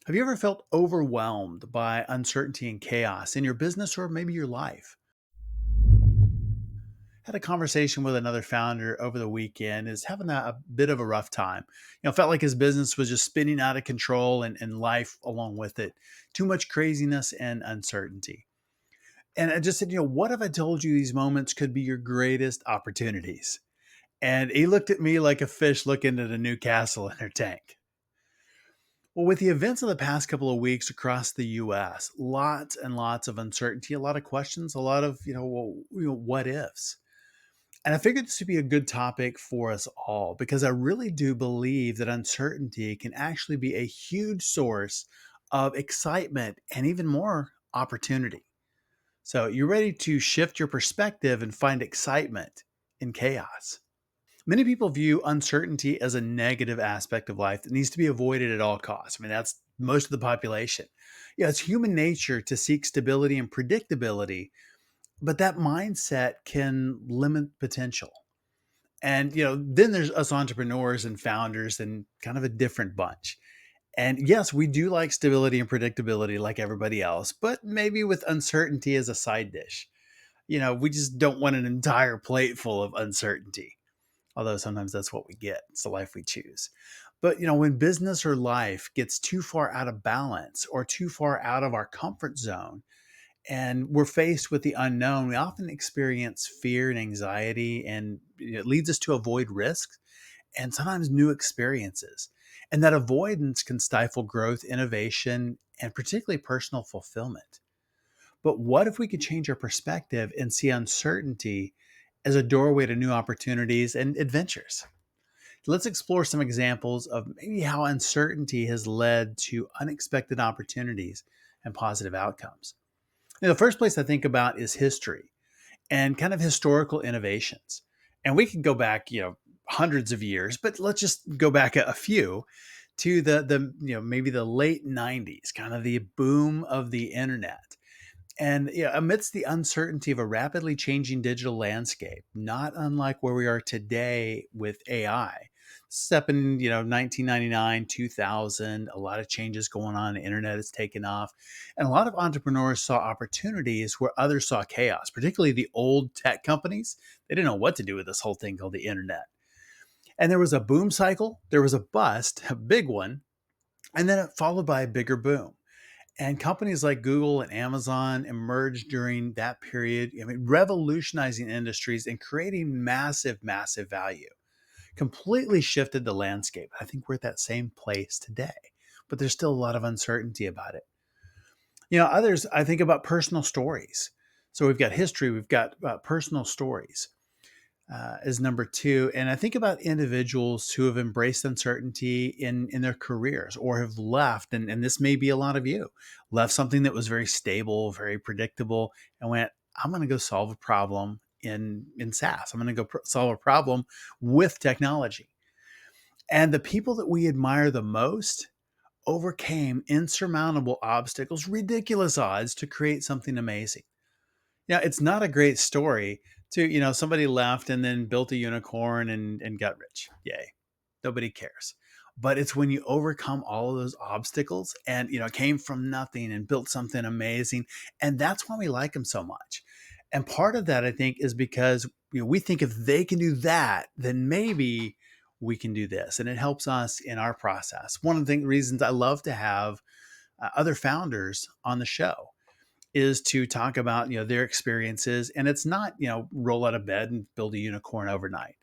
Have you ever felt overwhelmed by uncertainty and chaos in your business or maybe your life? Had a conversation with another founder over the weekend is having a bit of a rough time. Felt like his business was just spinning out of control and life along with it. Too much craziness and uncertainty. And I just said, what if I told you these moments could be your greatest opportunities? And he looked at me like a fish looking at a new castle in her tank. Well, with the events of the past couple of weeks across the US, lots and lots of uncertainty, a lot of questions, a lot of, what ifs. And I figured this would be a good topic for us all because I really do believe that uncertainty can actually be a huge source of excitement and even more opportunity. So, you're ready to shift your perspective and find excitement in chaos. Many people view uncertainty as a negative aspect of life that needs to be avoided at all costs. I mean, that's most of the population. Yeah, it's human nature to seek stability and predictability, but that mindset can limit potential. And then there's us entrepreneurs and founders and kind of a different bunch. And yes, we do like stability and predictability like everybody else, but maybe with uncertainty as a side dish. We just don't want an entire plate full of uncertainty, although sometimes that's what we get. It's the life we choose. But when business or life gets too far out of balance or too far out of our comfort zone and we're faced with the unknown, we often experience fear and anxiety, and it leads us to avoid risks and sometimes new experiences. And that avoidance can stifle growth, innovation, and particularly personal fulfillment. But what if we could change our perspective and see uncertainty as a doorway to new opportunities and adventures? Let's explore some examples of maybe how uncertainty has led to unexpected opportunities and positive outcomes. Now, the first place I think about is history and kind of historical innovations. And we can go back, hundreds of years, but let's just go back a few to the maybe the late 90s, kind of the boom of the internet. And amidst the uncertainty of a rapidly changing digital landscape, not unlike where we are today with AI. Step in, 1999, 2000, a lot of changes going on. The internet has taken off. And a lot of entrepreneurs saw opportunities where others saw chaos, particularly the old tech companies. They didn't know what to do with this whole thing called the internet. And there was a boom cycle, there was a bust, a big one, and then it followed by a bigger boom. And companies like Google and Amazon emerged during that period, revolutionizing industries and creating massive, massive value. Completely shifted the landscape. I think we're at that same place today, but there's still a lot of uncertainty about it. Others, I think about personal stories. So we've got history, we've got personal stories as number two. And I think about individuals who have embraced uncertainty in their careers or have left, and this may be a lot of you, left something that was very stable, very predictable, and went, I'm going to go solve a problem in SaaS. I'm going to go solve a problem with technology. And the people that we admire the most overcame insurmountable obstacles, ridiculous odds to create something amazing. Yeah, it's not a great story to, somebody left and then built a unicorn and got rich. Yay. Nobody cares. But it's when you overcome all of those obstacles and, came from nothing and built something amazing. And that's why we like them so much. And part of that, I think, is because, we think if they can do that, then maybe we can do this. And it helps us in our process. One of the reasons I love to have other founders on the show is to talk about their experiences, and it's not roll out of bed and build a unicorn overnight.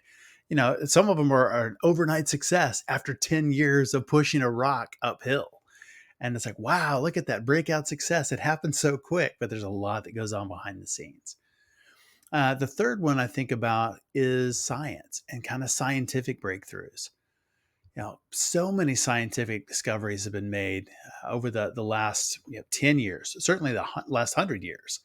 Some of them are an overnight success after 10 years of pushing a rock uphill, and it's like, wow, look at that breakout success. It happened so quick, but there's a lot that goes on behind the scenes. The third one I think about is science and kind of scientific breakthroughs. So many scientific discoveries have been made over the last 10 years, certainly the last 100 years.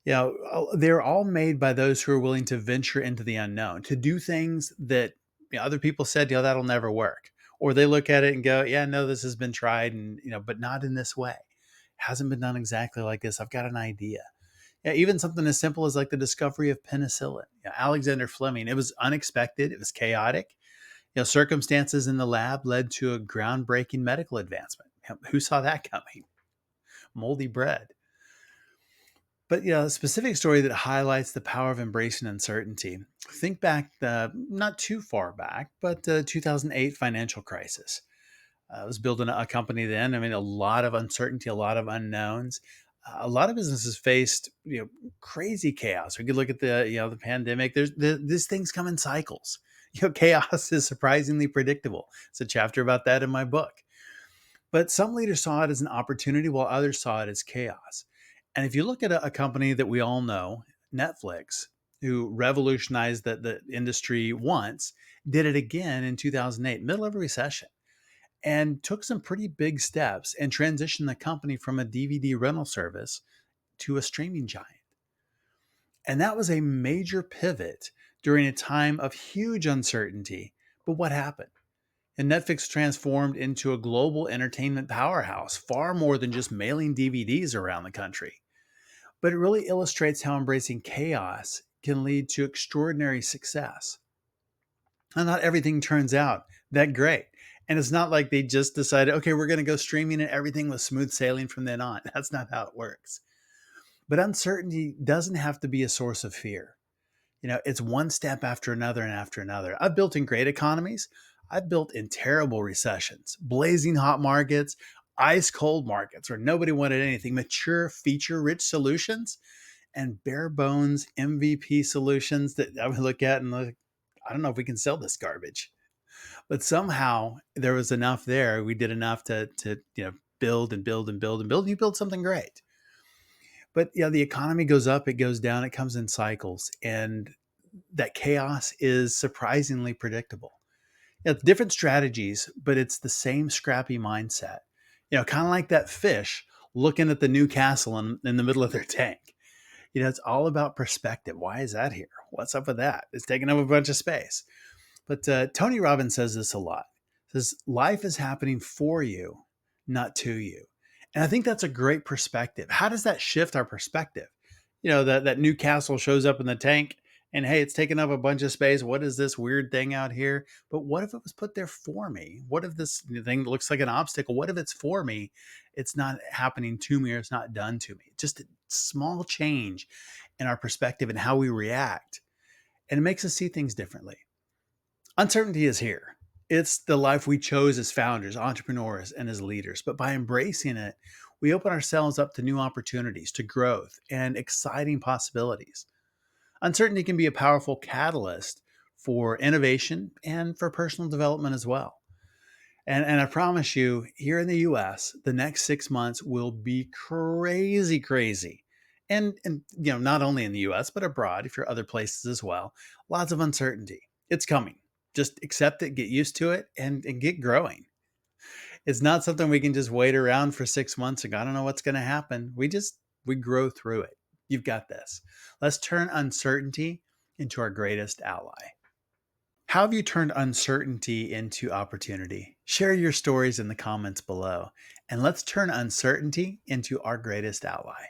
They're all made by those who are willing to venture into the unknown, to do things that other people said, that'll never work. Or they look at it and go, yeah, no, this has been tried and, but not in this way. It hasn't been done exactly like this. I've got an idea. Yeah, even something as simple as like the discovery of penicillin. Alexander Fleming, it was unexpected. It was chaotic. Circumstances in the lab led to a groundbreaking medical advancement. Who saw that coming? Moldy bread. But yeah, a specific story that highlights the power of embracing uncertainty. Think back, not too far back, but the 2008 financial crisis. I was building a company then. I mean, a lot of uncertainty, a lot of unknowns. A lot of businesses faced, crazy chaos. We could look at the pandemic. These things come in cycles. Chaos is surprisingly predictable. It's a chapter about that in my book. But some leaders saw it as an opportunity while others saw it as chaos. And if you look at a company that we all know, Netflix, who revolutionized the industry once, did it again in 2008, middle of a recession, and took some pretty big steps and transitioned the company from a DVD rental service to a streaming giant. And that was a major pivot during a time of huge uncertainty. But what happened? And Netflix transformed into a global entertainment powerhouse, far more than just mailing DVDs around the country. But it really illustrates how embracing chaos can lead to extraordinary success. And not everything turns out that great. And it's not like they just decided, okay, we're going to go streaming and everything was smooth sailing from then on. That's not how it works. But uncertainty doesn't have to be a source of fear. It's one step after another and after another. I've built in great economies. I've built in terrible recessions, blazing hot markets, ice cold markets where nobody wanted anything, mature, feature rich solutions, and bare bones MVP solutions that I would look at and look, I don't know if we can sell this garbage. But somehow there was enough there. We did enough to build and build and build and build. And you build something great. But yeah, the economy goes up, it goes down, it comes in cycles. And that chaos is surprisingly predictable. It's different strategies, but it's the same scrappy mindset. Kind of like that fish looking at the new castle in the middle of their tank. It's all about perspective. Why is that here? What's up with that? It's taking up a bunch of space. But Tony Robbins says this a lot. He says, life is happening for you, not to you. And I think that's a great perspective. How does that shift our perspective? That new castle shows up in the tank and hey, it's taking up a bunch of space. What is this weird thing out here? But what if it was put there for me? What if this thing looks like an obstacle? What if it's for me? It's not happening to me or it's not done to me. Just a small change in our perspective and how we react. And it makes us see things differently. Uncertainty is here. It's the life we chose as founders, entrepreneurs, and as leaders. But by embracing it, we open ourselves up to new opportunities, to growth, and exciting possibilities. Uncertainty can be a powerful catalyst for innovation and for personal development as well. And I promise you, here in the US, the next 6 months will be crazy, crazy. And not only in the US, but abroad, if you're other places as well, lots of uncertainty. It's coming. Just accept it, get used to it, and get growing. It's not something we can just wait around for 6 months and go, I don't know what's going to happen. We grow through it. You've got this. Let's turn uncertainty into our greatest ally. How have you turned uncertainty into opportunity? Share your stories in the comments below, and let's turn uncertainty into our greatest ally.